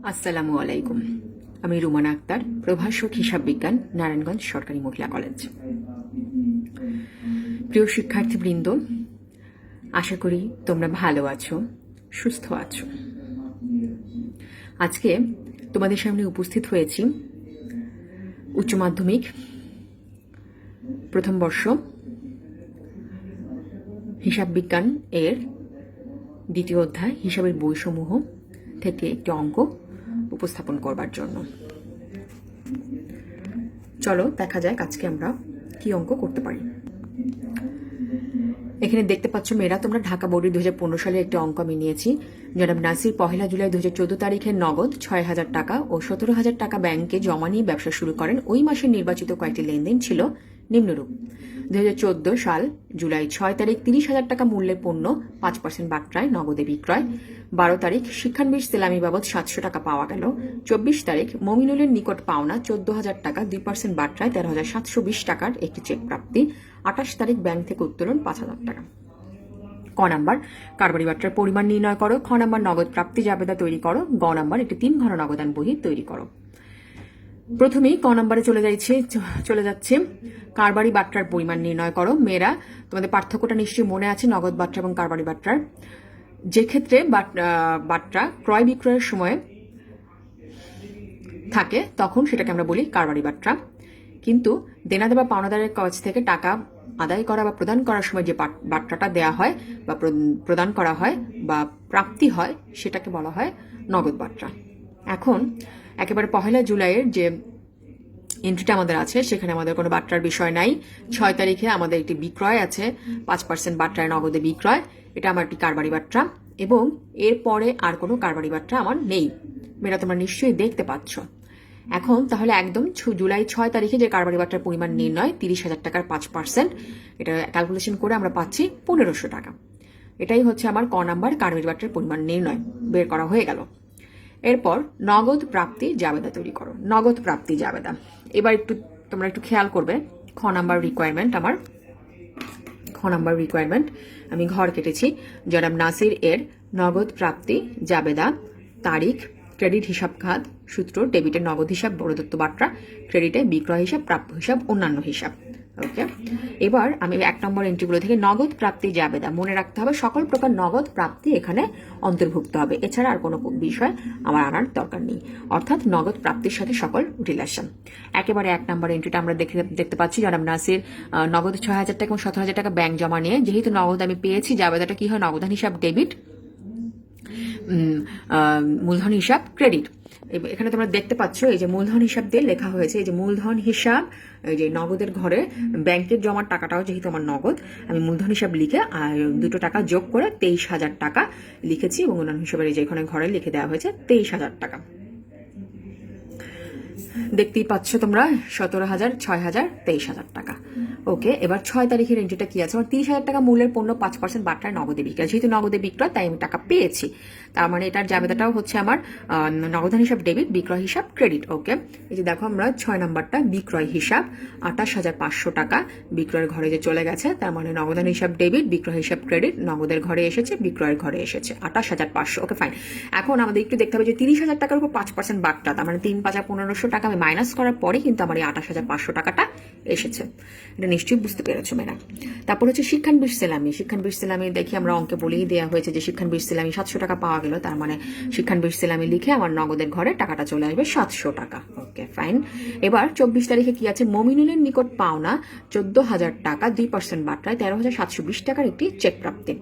আসসালামু আলাইকুম। আমি রুমানা আক্তার, প্রভাষক হিসাব বিজ্ঞান, নারায়ণগঞ্জ সরকারি মহিলা কলেজ। প্রিয় শিক্ষার্থীবৃন্দ, আশা করি তোমরা ভালো আছো, সুস্থ আছো। আজকে তোমাদের সামনে উপস্থিত হয়েছি উচ্চ মাধ্যমিক প্রথম বর্ষ হিসাব বিজ্ঞান এর দ্বিতীয় অধ্যায় হিসাবের বইসমূহ থেকে একটি অঙ্ক উপস্থাপন করবার জন্য। চলো দেখা যাক আজকে আমরা কি অঙ্ক করতে পারি। এখানে দেখতে পাচ্ছ মেয়েরা, তোমরা ঢাকা বোর্ডের 2015 সালে একটি অঙ্ক আমি নিয়েছি। জনাব নাসির 1 জুলাই 2014 তারিখে নগদ 6,000 টাকা ও 17,000 টাকা ব্যাংকে জমা নিয়ে ব্যবসা শুরু করেন। ওই মাসের নির্বাচিত কয়েকটি লেনদেন ছিল নিম্নরূপ: 2014 সাল জুলাই 6 তারিখ 30,000 টাকা মূল্যের পণ্য 5% বাট্রায় নগদে বিক্রয়। 12 তারিখ শিক্ষানবিশ সেলামি বাবদ 700 টাকা পাওয়া গেল। 24 তারিখ মমিনুলের নিকট পাওনা 14,000 টাকা 2% বাট্রায় 13,720 টাকার একটি চেক প্রাপ্তি। 28 তারিখ ব্যাংক থেকে উত্তোলন 5,000 টাকা। ক নাম্বার কারবারি বাট্রার পরিমাণ নির্ণয় করো। খ নাম্বার নগদ প্রাপ্তি জাবেদা তৈরি করো। গ নাম্বার একটি 3 ঘর নগদান বহি তৈরি করো। প্রথমেই ক নাম্বারে চলে যাচ্ছে কারবারি বাট্রার পরিমাণ নির্ণয় করো। মেয়েরা, তোমাদের পার্থক্যটা নিশ্চয়ই মনে আছে নগদ বাট্রা এবং কারবারি বাট্রার। যে ক্ষেত্রে বাট্রা ক্রয় বিক্রয়ের সময় থাকে তখন সেটাকে আমরা বলি কারবারি বাট্রা, কিন্তু দেনাদার বা পাওনাদারের কাছ থেকে টাকা আদায় করা বা প্রদান করার সময় যে বাট্রাটা দেয়া হয় বা প্রদান করা হয় বা প্রাপ্তি হয় সেটাকে বলা হয় নগদ বাট্রা। এখন একেবারে 1 জুলাইয়ের যে এন্ট্রিটা আমাদের আছে সেখানে আমাদের কোনো বাট্রার বিষয় নাই। 6 তারিখে আমাদের একটি বিক্রয় আছে, 5% বাট্রায় নগদে বিক্রয়, এটা আমার একটি কারবারি বাট্রা, এবং এরপরে আর কোনো কারবারি বাট্রা আমার নেই। মেয়েরা, তোমরা নিশ্চয়ই দেখতে পাচ্ছ। এখন তাহলে একদম জুলাই 6 তারিখে যে কারবারি বাট্রার পরিমাণ নির্ণয় 30,000 টাকার 5%, এটা ক্যালকুলেশন করে আমরা পাচ্ছি 1,500 টাকা। এটাই হচ্ছে আমার ক নাম্বার কারবারি বাট্রার পরিমাণ নির্ণয় বের করা হয়ে গেল। এরপর নগদ প্রাপ্তি জাবেদা তৈরি করো। নগদ প্রাপ্তি জাবেদা, এবার তোমরা একটু খেয়াল করবে। খ নাম্বার রিকোয়ারমেন্ট আমি ঘর কেটেছি। জনাব নাসির এর নগদ প্রাপ্তি জাবেদা, তারিখ, ক্রেডিট হিসাব খাত, সূত্র ডেবিটের নগদ হিসাব প্রদত্ত বাট্রা, ক্রেডিটে বিক্রয় হিসাব, প্রাপ্য হিসাব, অন্যান্য হিসাব। ওকে, এবার আমি 1 নম্বর এন্ট্রিগুলো থেকে নগদ প্রাপ্তি জাবেদা মনে রাখতে হবে। সকল প্রকার নগদ প্রাপ্তি এখানে অন্তর্ভুক্ত হবে, এছাড়া আর কোনো বিষয় আমার আনার দরকার নেই, অর্থাৎ নগদ প্রাপ্তির সাথে সকল রিলেশন। একেবারে 1 নম্বর এন্ট্রিটা আমরা দেখতে পাচ্ছি জনাব নাসির নগদ 6,000 টাকা এবং 17,000 টাকা ব্যাংক জমা নিয়ে, যেহেতু নগদ আমি পেয়েছি, জাবেদাটা কি হয়? নগদান হিসাব ডেবিট, মূলধন হিসাব ক্রেডিট। এখানে তোমরা দেখতে পাচ্ছ এই যে মূলধন হিসাব দিয়ে লেখা হয়েছে, এই যে মূলধন হিসাব, এই যে নগদের ঘরে ব্যাংকের জমার টাকাটাও যেহেতু আমার নগদ, আমি মূলধন হিসাব লিখে আর 2 টাকা যোগ করে 23,000 টাকা লিখেছি, এবং অন্যান্য হিসাবের এই যে এখানে ঘরে লিখে দেওয়া হয়েছে 23,000 টাকা। দেখতেই পাচ্ছ তোমরা 17,000, 6,000, 23,000 টাকা। ওকে, এবার 6 তারিখের এন্ট্রিটা কি আছে? আমার 30,000 টাকা মূল্যের পণ্য 5% বাট্রায় নগদে বিক্রয়। যেহেতু নগদে বিক্রয় তাই আমি টাকা পেয়েছি, তার মানে এটার জাবেদাটাও হচ্ছে আমার নগদান হিসাব ডেবিট, বিক্রয় হিসাব ক্রেডিট। ওকে, এই যে দেখো আমরা 6 নাম্বারটা বিক্রয় হিসাব 28,500 টাকা বিক্রয়ের ঘরে যে চলে গেছে, তার মানে নগদান হিসাব ডেবিট, বিক্রয় হিসাব ক্রেডিট, নগদের ঘরে এসেছে, বিক্রয়ের ঘরে এসেছে 28,500। ওকে, ফাইন। এখন আমাদের একটু দেখতে হবে যে 30,000 টাকার উপর 5% বাট্রা, তার মানে 3,500 টাকা আমি মাইনাস করার পরে কিন্তু আমার এই 28,500 টাকাটা এসেছে। এটা নিশ্চয়ই বুঝতে পেরেছো মেয়েরা। তারপর হচ্ছে শিক্ষানবিশ সেলামি দেখি আমরা অঙ্কে বলেই দেওয়া হয়েছে যে শিক্ষানবিশ সেলামি 700 টাকা পাওয়া গেল, তার মানে শিক্ষানবিশ সেলামি লিখে আমার নগদের ঘরে টাকাটা চলে আসবে 700 টাকা। ওকে, ফাইন। এবার 24 তারিখে কি আছে? মমিনুলের নিকট পাওনা 14,000 টাকা 2% বাট্রায় 13,720 টাকার একটি চেক প্রাপ্তি।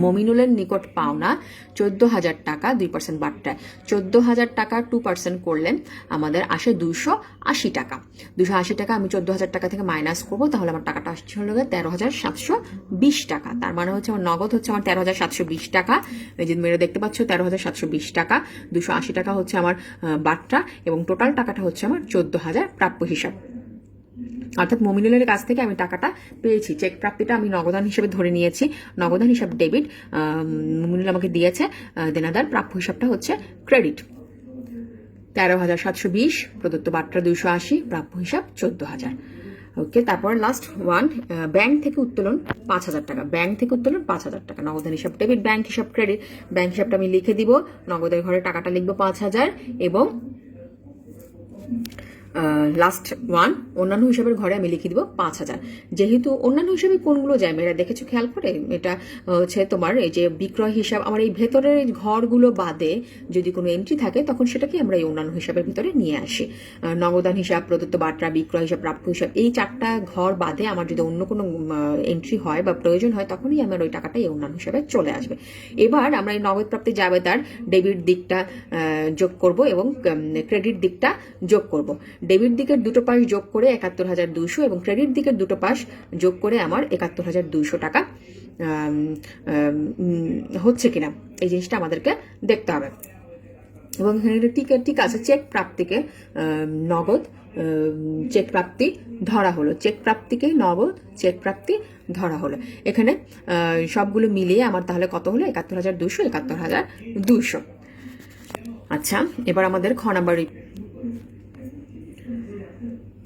মমিনুলের নিকট পাওনা 14,000 টাকা 2% বাট্রায়। 14,000 টাকা 2% করলে আমাদের আসে 280 টাকা। 280 টাকা আমি 14,000 টাকা থেকে মাইনাস করবো, তাহলে আমার টাকাটা আসছে হলো 13,720 টাকা। তার মানে হচ্ছে আমার নগদ হচ্ছে আমার 13,720 টাকা। এই যে মেয়েরা দেখতে পাচ্ছ 13,720 টাকা, 280 টাকা হচ্ছে আমার বাট্রা, এবং টোটাল টাকাটা হচ্ছে আমার 14,000 প্রাপ্য হিসাব। অর্থাৎ মমিনুলের কাছ থেকে আমি টাকাটা পেয়েছি, চেক প্রাপ্তিটা আমি নগদান হিসেবে ধরে নিয়েছি, নগদান হিসাব ডেবিট, মমিনুল আমাকে দিয়েছে, দেনাদার প্রাপ্য হিসাবটা হচ্ছে ক্রেডিট। 13,720 প্রদত্ত বাট্রা 280, প্রাপ্য হিসাব 14,000। ওকে, তারপর লাস্ট ওয়ান, ব্যাংক থেকে উত্তোলন 5,000 টাকা, ব্যাংক থেকে উত্তোলন 5,000 টাকা, নগদান হিসাব ডেবিট, ব্যাংক হিসাব ক্রেডিট, ব্যাংক হিসাবটা আমি লিখে দিব, নগদের ঘরে টাকাটা লিখবো 5,000 এবং লাস্ট ওয়ান অন্যান্য হিসাবের ঘরে আমি লিখে দিব 5,000। যেহেতু অন্যান্য হিসাবে কোনগুলো যায় মেয়েরা দেখেছো খেয়াল করে, এটা হচ্ছে তোমার এই যে বিক্রয় হিসাব, আমার এই ভেতরের ঘরগুলো বাদে যদি কোনো এন্ট্রি থাকে তখন সেটাকে আমরা এই অন্যান্য হিসাবের ভিতরে নিয়ে আসি। নগদান হিসাব, প্রদত্ত বাট্রা, বিক্রয় হিসাব, প্রাপ্য হিসাব, এই 4টা ঘর বাদে আমার যদি অন্য কোনো এন্ট্রি হয় বা প্রয়োজন হয় তখনই আমার ওই টাকাটা এই অন্যান্য হিসাবে চলে আসবে। এবার আমরা এই নগদ প্রাপ্তি যাবে তার ডেবিট দিকটা যোগ করব এবং ক্রেডিট দিকটা যোগ করব। ডেবিট দিকের দুটো পাশ যোগ করে 71,200 এবং ক্রেডিট দিকের দুটো পাশ যোগ করে আমার 71,200 টাকা হচ্ছে কিনা এই জিনিসটা আমাদেরকে দেখতে হবে। এবং ঠিক আছে, চেক প্রাপ্তিকে নগদ চেক প্রাপ্তি ধরা হলো, চেক প্রাপ্তিকে নগদ চেক প্রাপ্তি ধরা হলো। এখানে সবগুলো মিলিয়ে আমার তাহলে কত হলো? 71,200, 71,200। আচ্ছা, এবার আমাদের খ নাম্বার,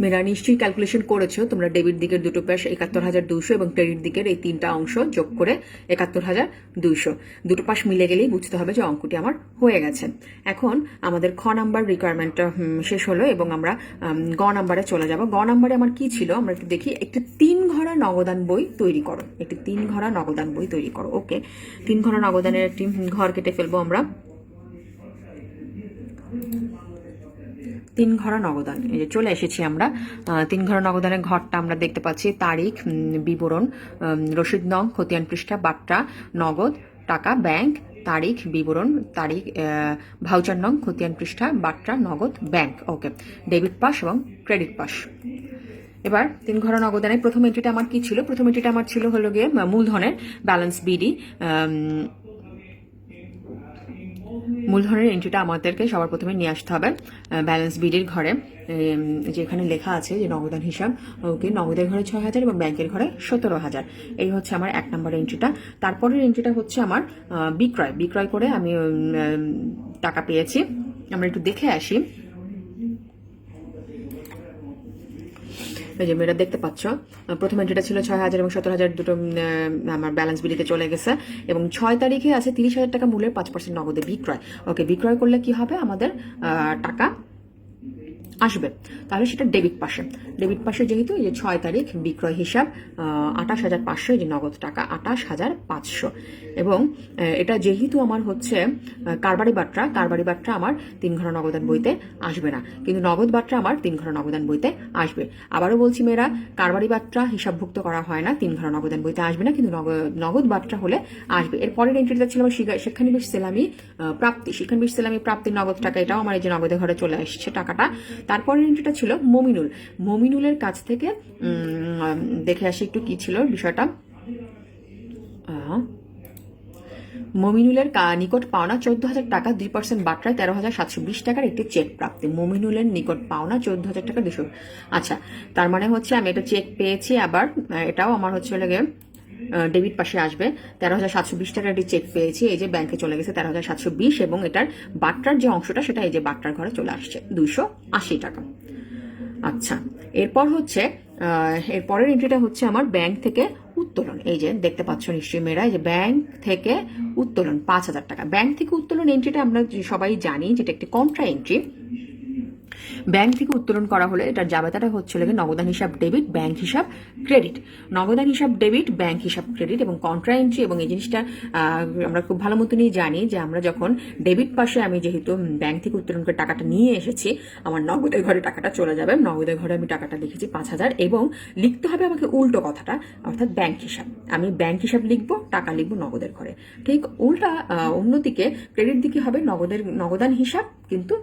মেয়েরা নিশ্চয়ই ক্যালকুলেশন করেছো তোমরা, ডেবিট দিকের দুটো পাশ 71,200 এবং ক্রেডিট দিকের এই 3টা অংশ যোগ করে 71,200, দুটো পাশ মিলে গেলেই বুঝতে হবে যে অঙ্কটি আমার হয়ে গেছে। এখন আমাদের খ নাম্বার রিকোয়ারমেন্টটা শেষ হলো এবং আমরা গ নাম্বারে চলে যাব। গ নাম্বারে আমার কি ছিল আমরা একটু দেখি। একটি 3 ঘরা নগদান বই তৈরি করো, একটি 3 ঘরা নগদান বই তৈরি করো। ওকে, 3 ঘরা নগদানের একটি ঘর কেটে ফেলবো আমরা। 3 ঘরা নগদান, এই যে চলে এসেছি আমরা। 3 ঘরা নগদানের ঘরটা আমরা দেখতে পাচ্ছি, তারিখ, বিবরণ, রসিদ নং, খতিয়ান পৃষ্ঠা, বাট্টা, নগদ টাকা, ব্যাংক, তারিখ, বিবরণ, তারিখ, ভাউচার নং, খতিয়ান পৃষ্ঠা, বাট্টা, নগদ, ব্যাংক। ওকে, ডেবিট পাস এবং ক্রেডিট পাস। এবার 3 ঘরা নগদানের প্রথম এন্ট্রিটা আমার কি ছিল? প্রথম এন্ট্রিটা আমার ছিল হলো গিয়ে মূলধনের ব্যালেন্স বিডি। মূলধনের এন্ট্রিটা আমাদেরকে সবার প্রথমে নিয়ে আসতে হবে ব্যালেন্স বিডির ঘরে, যেখানে লেখা আছে যে নগদান হিসাব। ওকে, নগদের ঘরে 6,000 এবং ব্যাংকের ঘরে 17,000। এই হচ্ছে আমার 1 নম্বর এন্ট্রিটা। তারপরের এন্ট্রিটা হচ্ছে আমার বিক্রয়, বিক্রয় করে আমি টাকা পেয়েছি। আমরা একটু দেখে আসি। এই যে মেয়েরা দেখতে পাচ্ছ, প্রথম এন্ট্রিটা ছিল 6,000 এবং 17,000, দুটো আমার ব্যালেন্স বিলিতে চলে গেছে এবং 6 তারিখে আছে 30,000 টাকা মূল্যের 5% নগদে বিক্রয়। ওকে, বিক্রয় করলে কি হবে? আমাদের টাকা আসবে, তাহলে সেটা ডেবিট পাশে। ডেবিট পাশে যেহেতু এই যে 6 তারিখ বিক্রয় হিসাব 28,500, এই যে নগদ টাকা 28,500 এবং এটা যেহেতু আমার হচ্ছে কারবারি বাট্রা, কারবারি বাট্রা আমার 3 ঘরা নগদান বইতে আসবে না, কিন্তু নগদ বাট্রা আমার 3 ঘরা নগদান বইতে আসবে। আবারও বলছি মেয়েরা, কারবারি বাট্রা হিসাবভুক্ত করা হয় না, 3 ঘরা নগদান বইতে আসবে না, কিন্তু নগদ বাট্রা হলে আসবে। এর পরের এন্ট্রিটা ছিল আমার শিক্ষানবিশ সেলামি প্রাপ্তি, শিক্ষানবিশ সেলামি প্রাপ্তির নগদ টাকা, এটাও আমার এই যে নগদের ঘরে চলে আসছে টাকাটা। তারপরের এন্ট্রিটা ছিল মমিনুল, মমিনুলের কাছ থেকে দেখে আসি একটু কি ছিল বিষয়টা। মমিনুলের নিকট পাওনা 14,000 টাকা, 2% বাট্রায় 13,720 টাকার একটি চেক প্রাপ্তি। মমিনুলের নিকট পাওনা 14,000 টাকা 200। আচ্ছা, তার মানে হচ্ছে আমি একটা চেক পেয়েছি, আবার এটাও আমার হচ্ছে লাগে ডেবিট পাশে আসবে। 13,720 টাকার একটি চেক পেয়েছি, এই যে ব্যাংকে চলে গেছে 13,720 এবং এটার বাট্রার যে অংশটা সেটা এই যে বাট্রার ঘরে চলে আসছে 280 টাকা। আচ্ছা, এরপর হচ্ছে এরপরের এন্ট্রিটা হচ্ছে আমার ব্যাংক থেকে উত্তোলন। এই যে দেখতে পাচ্ছ নিশ্চয়ই মেয়েরা, এই যে ব্যাংক থেকে উত্তোলন 5,000 টাকা। ব্যাংক থেকে উত্তোলন এন্ট্রিটা আমরা সবাই জানি যেটা একটি কন্ট্রা এন্ট্রি। ব্যাংক থেকে উত্তোলন করা হলে এটার জাবেতাটা হচ্ছে নগদান হিসাব ডেবিট, ব্যাংক হিসাব ক্রেডিট। নগদান হিসাব ডেবিট, ব্যাংক হিসাব ক্রেডিট এবং কন্ট্রা এন্ট্রি। এবং এই জিনিসটা আমরা খুব ভালো মতনই জানি যে আমরা যখন ডেবিট পাশে আমি যেহেতু ব্যাংক থেকে উত্তোলন করে টাকাটা নিয়ে এসেছি, আমার নগদের ঘরে টাকাটা চলে যাবে। নগদের ঘরে আমি টাকাটা লিখেছি 5,000 এবং লিখতে হবে আমাকে উল্টো কথাটা, অর্থাৎ ব্যাংক হিসাব। আমি ব্যাংক হিসাব লিখবো, টাকা লিখবো নগদের ঘরে। ঠিক উল্টা অন্যদিকে ক্রেডিট দিকে হবে নগদান হিসাব, কিন্তু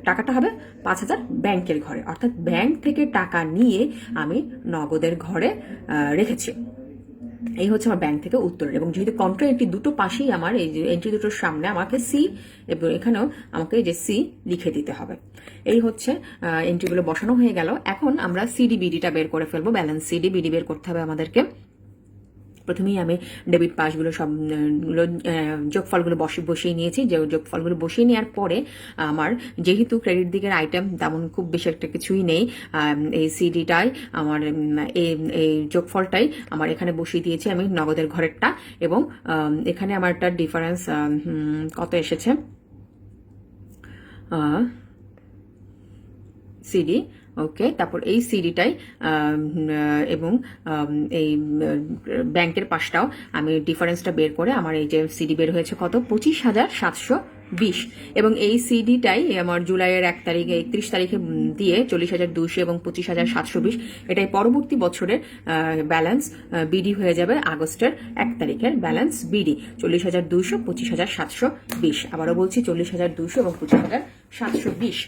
টাকাটা হবে 5,000 ব্যাংকের ঘরে, অর্থাৎ ব্যাংক থেকে টাকা নিয়ে আমি নগদের ঘরে রেখেছি। এই হচ্ছে আমার ব্যাংক থেকে উত্তোলন। এবং যেহেতু কন্ট্রা এন্ট্রি দুটো পাশেই আমার এই যে এন্ট্রি দুটোর সামনে আমাকে সি এবং এখানেও আমাকে এই যে সি লিখে দিতে হবে। এই হচ্ছে এন্ট্রিগুলো বসানো হয়ে গেল। এখন আমরা সিডিবিডিটা বের করে ফেলবো, ব্যালেন্স সিডিবিডি বের করতে হবে আমাদেরকে। প্রথমেই আমি ডেবিট পাসগুলো সবগুলো যোগফলগুলো বসিয়ে নিয়েছি। যে যোগফলগুলো বসিয়ে নেওয়ার পরে আমার যেহেতু ক্রেডিট দিকের আইটেম তেমন খুব বেশি একটা কিছুই নেই, এই সিডিটাই আমার এই যোগফলটাই আমার এখানে বসিয়ে দিয়েছি আমি নগদের ঘরেরটা। এবং এখানে আমার একটা ডিফারেন্স কত এসেছে, সিডি, ওকে। তারপর এই সিডিটাই এবং এই ব্যাংকের পাশটাও আমি ডিফারেন্সটা বের করে আমার এই যে সিডি বের হয়েছে কত, 25,720। এবং এই সিডিটাই আমার জুলাইয়ের 1 তারিখে 31 তারিখে দিয়ে 40,200 এবং 25,720 এটাই পরবর্তী বছরের ব্যালেন্স বিডি হয়ে যাবে আগস্টের 1 তারিখের ব্যালেন্স বিডি 40,200, 25,720। আবারও বলছি 40,200 এবং 25,720।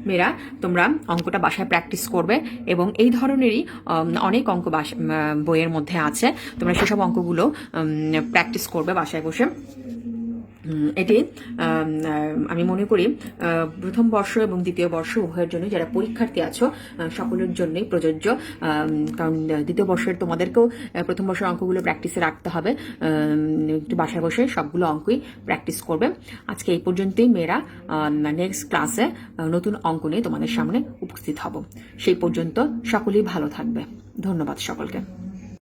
মেয়েরা তোমরা অঙ্কটা বাসায় প্র্যাকটিস করবে এবং এই ধরনেরই অনেক অঙ্ক বইয়ের মধ্যে আছে, তোমরা সেসব অঙ্কগুলো প্র্যাকটিস করবে বাসায় বসে। এটি আমি মনে করি প্রথম বর্ষ এবং দ্বিতীয় বর্ষ উভয়ের জন্য যারা পরীক্ষার্থী আছো সকলের জন্যই প্রযোজ্য, কারণ দ্বিতীয় বর্ষের তোমাদেরকেও প্রথম বর্ষের অঙ্কগুলো প্র্যাকটিসে রাখতে হবে। একটু বাসায় বসে সবগুলো অঙ্কই প্র্যাকটিস করবে। আজকে এই পর্যন্তই মেয়েরা, নেক্সট ক্লাসে নতুন অঙ্ক নিয়ে তোমাদের সামনে উপস্থিত হব। সেই পর্যন্ত সকলেই ভালো থাকবে। ধন্যবাদ সকলকে।